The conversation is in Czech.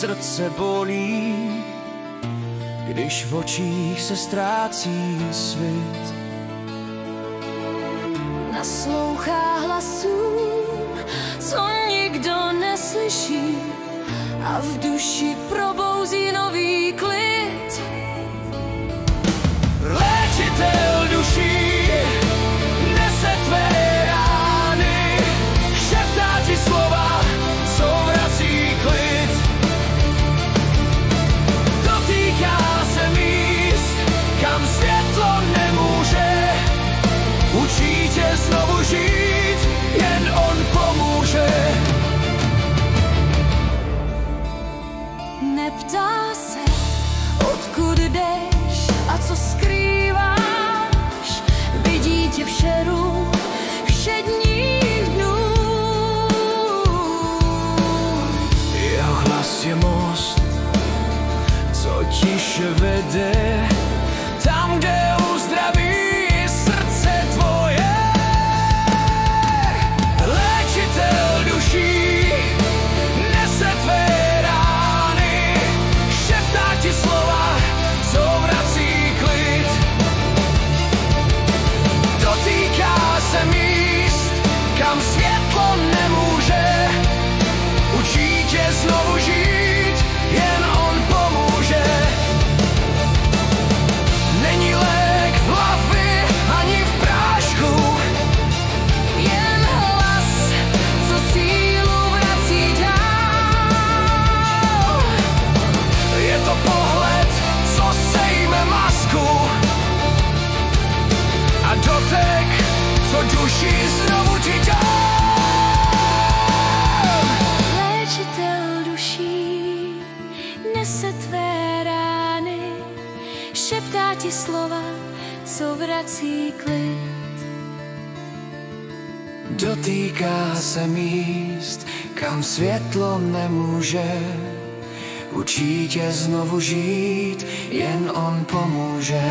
srdce bolí, když v očích se ztrácí svět. Naslouchá hlasům, co nikdo neslyší, a v duši probouzí nový klid. Léčitel duší nese tvé rány, šeptá ti slova, co vrací klid. Dotýká se míst, kam světlo nemůže, učí tě znovu žít, jen on pomůže. Neptá se, odkud jdeš a co skrýváš, vidí tě v šeru všedních dnů. Jeho hlas je most, co tiše vede tam, kde uzdraví srdce tvoje. Léčitel duší nese tvé rány, šeptá ti slova, co vrací klid. Dotýká se míst, kam světlo nemůže, učí tě znovu žít, jen on pomůže. Není lék v hlavě ani v prášku, Jen hlas, co sílu vrací dál. je to pohled, co sejme masku, a dotek, co duši znovu ti dá. Léčitel duší nese tvé rány, šeptá ti slova, co vrací klid. Dotýká se míst, kam světlo nemůže, učí tě znovu žít, jen on pomůže.